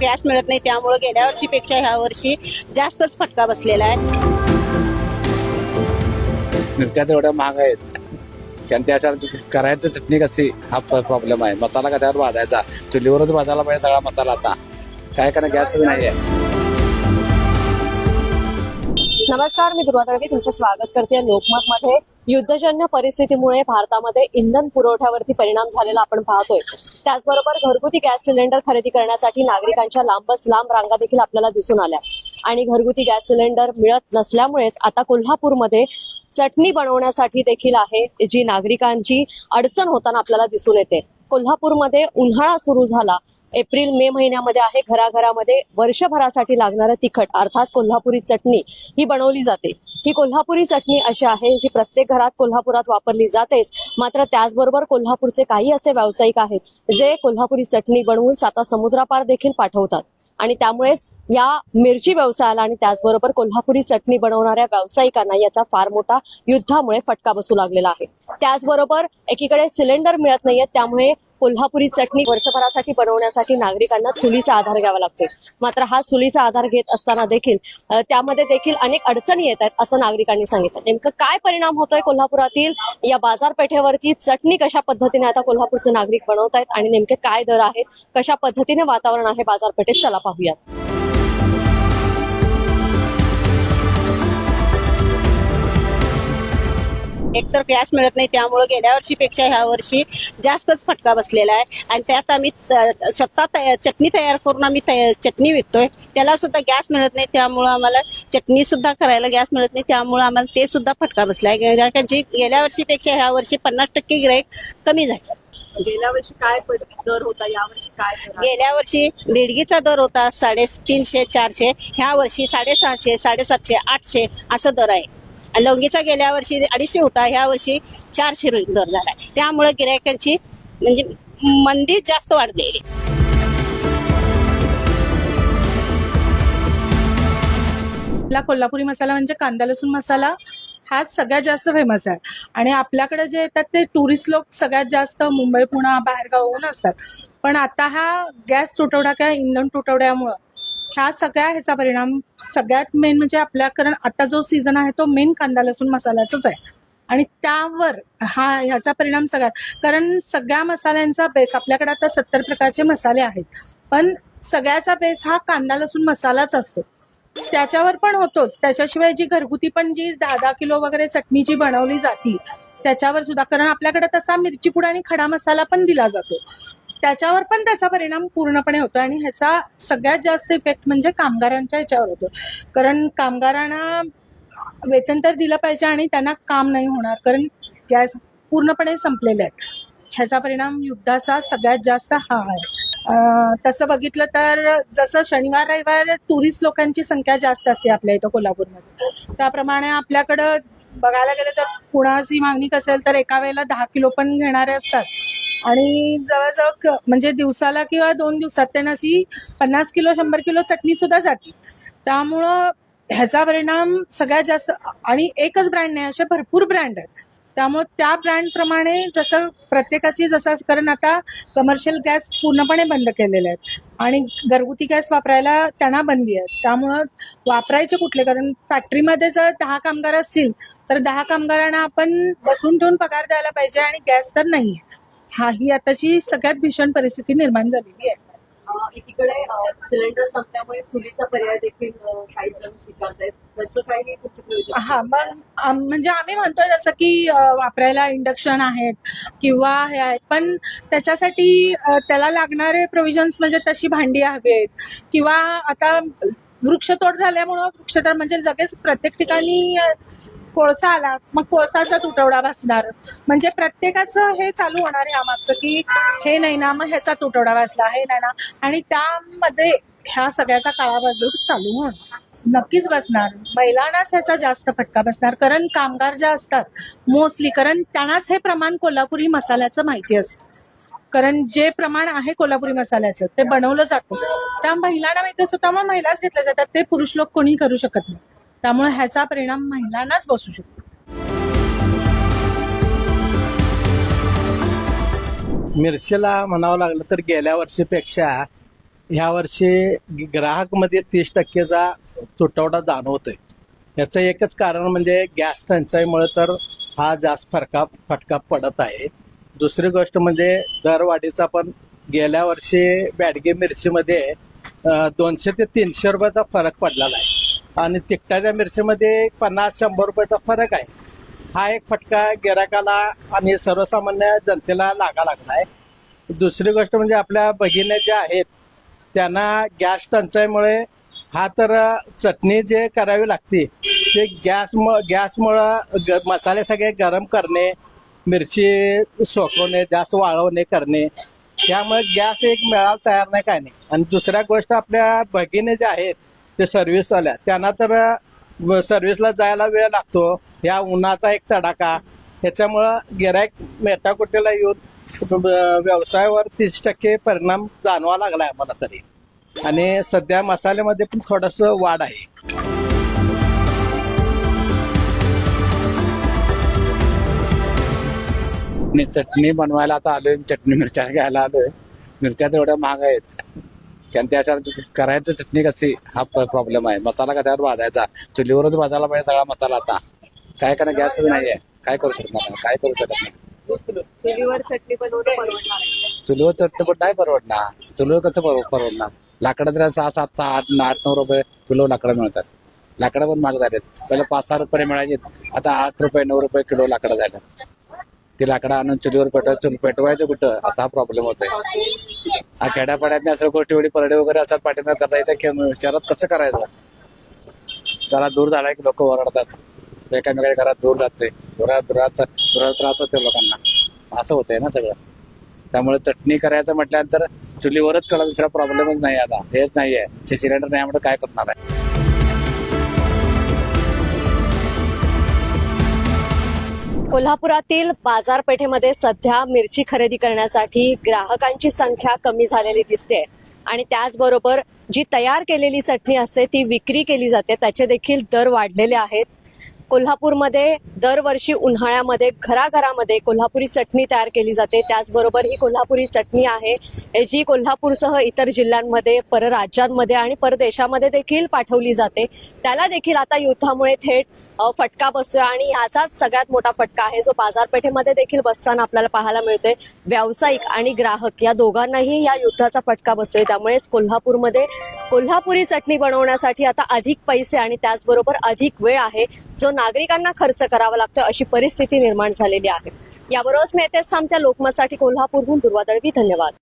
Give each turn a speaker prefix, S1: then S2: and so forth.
S1: Gas मिळत नाही, त्यामुळे गेल्या वर्षीपेक्षा ह्या वर्षी जास्तच फटका बसलेला आहे.
S2: मिरच्या तेवढ्या महाग आहेत आणि त्याच्यावर करायचं चटणी कशी हा प्रॉब्लेम आहे. मसाला कशावर भाजायचा, चुलीवरच भाजायला पाहिजे सगळा मसाला. आता काय करा, गॅसच नाही आहे.
S3: नमस्कार, मी दुर्वा दळवी तुमचं स्वागत करते लोकमत मध्ये. युद्धजन्य परिस्थितीमुळे भारतामध्ये इंधन पुरवठ्यावरती परिणाम झालेला आपण पाहतोय. त्याचबरोबर घरगुती गॅस सिलेंडर खरेदी करण्यासाठी नागरिकांच्या लांबच लांब रांगा देखील आपल्याला दिसून आल्या आणि घरगुती गॅस सिलेंडर मिळत नसल्यामुळेच आता कोल्हापूरमध्ये चटणी बनवण्यासाठी देखील आहे जी नागरिकांची अडचण होताना आपल्याला दिसून येते. कोल्हापूरमध्ये उन्हाळा सुरू झाला, एप्रिल मे महिन्यामध्ये आहे. घराघरामध्ये वर्षभरासाठी लागणारं तिखट अर्थात कोल्हापुरी चटणी ही बनवली जाते. ही कोल्हापुरी चटणी अशी आहे जी प्रत्येक घरात कोल्हापुरात वापरली जातेच, मात्र त्याचबरोबर कोल्हापूरचे काही असे व्यावसायिक आहेत जे कोल्हापुरी चटणी बनवून साता समुद्रापार देखील पाठवतात आणि त्यामुळेच या मिरची व्यवसायाला आणि त्याचबरोबर कोल्हापुरी चटणी बनवणाऱ्या व्यावसायिकांना याचा फार मोठा युद्धामुळे फटका बसू लागलेला आहे. त्याचबरोबर एकीकडे सिलेंडर मिळत नाहीये, त्यामुळे कोल्हापुरी चटणी वर्षभरासाठी बनवण्यासाठी नागरिकांना चुलीचा आधार घ्यावा लागतो. मात्र हा चुलीचा आधार घेत असताना देखील त्यामध्ये देखील अनेक अडचणी येत आहेत असं नागरिकांनी सांगितलं. नेमकं काय परिणाम होतोय कोल्हापुरातील या बाजारपेठेवरती, चटणी कशा पद्धतीने आता कोल्हापूरचे नागरिक बनवतायत आणि नेमके काय दर आहेत, कशा पद्धतीने वातावरण आहे बाजारपेठेत, चला पाहूयात.
S1: एकतर गॅस मिळत नाही, त्यामुळे गेल्या वर्षीपेक्षा ह्या वर्षी जास्तच फटका बसलेला आहे. आणि त्यात आम्ही स्वतः चटणी तयार करून आम्ही चटणी विकतोय, त्याला सुद्धा गॅस मिळत नाही. त्यामुळं आम्हाला चटणी सुद्धा करायला गॅस मिळत नाही, त्यामुळे आम्हाला ते सुद्धा फटका बसलाय. गिरायकांची गेल्या वर्षीपेक्षा ह्या वर्षी 50% गिराईक कमी झाले.
S3: गेल्या वर्षी काय दर होता, यावर्षी काय दर?
S1: गेल्या वर्षी बेडगीचा दर होता 350, 400. ह्या वर्षी 650, 750, 800 असं दर आहे. लवंगीचा गेल्या वर्षी 250 होता, ह्या वर्षी 400 दर झालाय. त्यामुळे गिरायकांची म्हणजे मंदी जास्त वाढलेली.
S4: आपला कोल्हापुरी मसाला म्हणजे कांदा लसूण मसाला हाच सगळ्यात जास्त फेमस आहे. आणि आपल्याकडे जे येतात ते टुरिस्ट लोक सगळ्यात जास्त मुंबई पुणे बाहेरगावहून असतात. पण आता हा गॅस तुटवडा किंवा इंधन तुटवड्यामुळं ह्या ह्याचा परिणाम सगळ्यात मेन म्हणजे आपल्या, कारण आता जो सीझन आहे तो मेन कांदा लसूण मसाल्याचाच आहे आणि त्यावर ह्याचा परिणाम सगळ्यात, कारण सगळ्या मसाल्यांचा बेस आपल्याकडे आता 70 प्रकारचे मसाले आहेत, पण सगळ्याचा बेस हा कांदा लसूण मसालाच असतो. त्याच्यावर पण होतोच, त्याच्याशिवाय जी घरगुती पण जी 10-10 किलो वगैरे चटणी जी बनवली जाती त्याच्यावर सुद्धा, कारण आपल्याकडे तसा मिरची पुडा आणि खडा मसाला पण दिला जातो, त्याच्यावर पण त्याचा परिणाम पूर्णपणे होतो. आणि ह्याचा सगळ्यात जास्त इफेक्ट म्हणजे कामगारांच्या ह्याच्यावर होतो, कारण कामगारांना वेतन तर दिलं पाहिजे आणि त्यांना काम नाही होणार, कारण गॅस पूर्णपणे संपलेले आहेत. ह्याचा परिणाम युद्धाचा सगळ्यात जास्त हा आहे. तसं बघितलं तर जसं शनिवार रविवार टुरिस्ट लोकांची संख्या जास्त असते आपल्या इथं कोल्हापूरमध्ये, त्याप्रमाणे आपल्याकडं बघायला गेलं तर कुणाची मागणी असेल तर एका वेळेला 10 किलो पण घेणारे असतात आणि जवळजवळ म्हणजे दिवसाला किंवा 2 दिवसात त्यांना अशी 50 किलो 100 किलो चटणी सुद्धा जाते. त्यामुळं ह्याचा परिणाम सगळ्यात जास्त, आणि एकच ब्रँड नाही, असे भरपूर ब्रँड आहेत. त्यामुळे त्या ब्रँडप्रमाणे जसं प्रत्येकाची जसं, कारण आता कमर्शियल गॅस पूर्णपणे बंद केलेले आहेत आणि घरगुती गॅस वापरायला त्यांना बंदी आहे. त्यामुळं वापरायचे कुठले, कारण फॅक्टरीमध्ये जर 10 कामगार असतील तर 10 कामगारांना आपण बसून ठेवून पगार द्यायला पाहिजे आणि गॅस तर नाही आहे. ही आताची सगळ्यात भीषण परिस्थिती निर्माण झालेली आहे.
S3: एकीकडे सिलेंडर संपल्यामुळे चुलीचा पर्याय देखील काही जण स्वीकारतायत, त्याचं काही तुमचं प्रयोजन?
S4: हा, मग म्हणजे आम्ही म्हणतोय जसं की वापरायला इंडक्शन आहेत किंवा हे आहेत, पण त्याच्यासाठी त्याला लागणारे प्रोव्हिजन्स म्हणजे तशी भांडी हवी आहेत, किंवा आता वृक्षतोड झाल्यामुळं वृक्षतोड म्हणजे लगेच प्रत्येक ठिकाणी कोळसा आला, मग कोळसाचा तुटवडा भासणार, म्हणजे प्रत्येकाचं हे चालू होणार यामागचं की हे नाही ना, मग ह्याचा तुटवडा भासला, हे नाही ना, आणि त्यामध्ये ह्या सगळ्याचा काळाबाजार चालू होणार. नक्कीच बसणार, महिलांनाच ह्याचा जास्त फटका बसणार, कारण कामगार ज्या असतात मोस्टली, कारण त्यांनाच हे प्रमाण कोल्हापुरी मसाल्याचं माहिती असतं, कारण जे प्रमाण आहे कोल्हापुरी मसाल्याचं ते बनवलं जातं, त्या महिलांना माहिती असतं, त्यामुळे महिलाच घेतल्या जातात, ते पुरुष लोक कोणी करू शकत नाही. त्यामुळे ह्याचा परिणाम महिलांनाच बसू शकतो.
S2: मिरचीला म्हणावं लागलं तर गेल्या वर्षीपेक्षा
S5: ह्या वर्षी ग्राहकमध्ये 30%चा तुटवडा जाणवतोय. याचं एकच कारण म्हणजे गॅस टंचाईमुळे तर हा जास्त फटका पडत आहे. दुसरी गोष्ट म्हणजे दरवाढीचा पण गेल्या वर्षी बॅडगे मिरचीमध्ये 200 ते 300 रुपयाचा फरक पडलेला आहे आणि तिखटाच्या मिरचीमध्ये 50-100 रुपयाचा फरक आहे. हा एक फटका गिराकाला आणि सर्वसामान्य जनतेला लागला आहे. दुसरी गोष्ट म्हणजे आपल्या भगिनी ज्या आहेत त्यांना गॅस टंचाईमुळे हा तर चटणी जे करावी लागते ते गॅसमुळं मसाले सगळे गरम करणे, मिरची सोकवणे, जास्त वाळवणे करणे, त्यामुळे गॅस एक मिळायला तयार नाही काय नाही. आणि दुसऱ्या गोष्ट आपल्या भगिनी ज्या आहेत ते सर्व्हिसवाल्या त्यांना तर सर्व्हिसला जायला वेळ लागतो. या उन्हाचा एक तडाखा ह्याच्यामुळं गिराईक मेटाकुटीला येऊन व्यवसायावर 30% परिणाम जाणवा लागला आहे मला तरी. आणि सध्या मसाल्यामध्ये पण थोडंसं वाढ आहे.
S2: मी चटणी बनवायला आता आलोय, चटणी मिरच्या घ्यायला आलोय. मिरच्या तर एवढ्या महाग आहेत कारण त्याच्यावर करायचं चटणी कशी हा प्रॉब्लेम आहे. मसाला कशावर भाजायचा, चुलीवरच भाजायला पाहिजे सगळा मसाला. आता काय करणं, गॅसच नाहीये, काय करू शकणार नाही, काय करू शकत नाही.
S3: चुलीवर चटणी बनवणं परवडणार आहे.
S2: चुलीवर चटणी पण नाही परवडणार. चुलीवर कसं परवडणार. लाकडं तर 6-7, 8-9 रुपये किलो लाकडं मिळतात. लाकडं पण महाग झालेत. पहिलं 5-6 रुपये मिळायचे, आता 8 रुपये 9 रुपये किलो लाकडं झालं. ती लाकडं आणून चुलीवर पेटवायचं कुठं, असा प्रॉब्लेम होतोय. हा खेड्यापाड्यात असं गोष्टी एवढी परडे वगैरे असतात पाठीमागे करता येतं, शहरात कसं करायचं. जरा दूर झाला की लोक ओरडतात, एकामेकाच्या घरात दूर जातोय, दुरात त्रास होतोय लोकांना, असं होतंय ना सगळं. त्यामुळे चटणी करायचं म्हटल्यानंतर चुलीवरच करा, दुसरा प्रॉब्लेमच नाही. आता हेच नाहीये, सिलेंडर नाही म्हणून काय करणार आहे.
S3: कोल्हापुरातील बाजारपेठेमध्ये सध्या मिरची खरेदी करण्यासाठी ग्राहकांची संख्या कमी झालेली दिसते आणि त्याचबरोबर जी तयार केलेली चटणी असते ती विक्री केली जाते, त्याचे देखील दर वाढलेले आहेत. कोल्हापूरमध्ये दरवर्षी उन्हाळ्यामध्ये घराघरामध्ये कोल्हापुरी चटणी तयार केली जाते. त्याचबरोबर ही कोल्हापुरी चटणी आहे जी कोल्हापूरसह इतर जिल्ह्यांमध्ये, परराज्यांमध्ये आणि परदेशामध्ये देखील पाठवली जाते. त्याला देखील आता युद्धामुळे थेट फटका बसतोय आणि ह्याचाच सगळ्यात मोठा फटका आहे जो बाजारपेठेमध्ये देखील बसताना आपल्याला पाहायला मिळतोय. व्यावसायिक आणि ग्राहक या दोघांनाही या युद्धाचा फटका बसतोय. त्यामुळेच कोल्हापूरमध्ये कोल्हापुरी चटणी बनवण्यासाठी आता अधिक पैसे आणि त्याचबरोबर अधिक वेळ आहे जो नागरिकांना खर्च करावा लागतो, अशी परिस्थिती निर्माण झालेली आहे. याबरोबरच मी येथेच थांबत्या. लोकमतसाठी कोल्हापूरहून दुर्वा दळवी, धन्यवाद.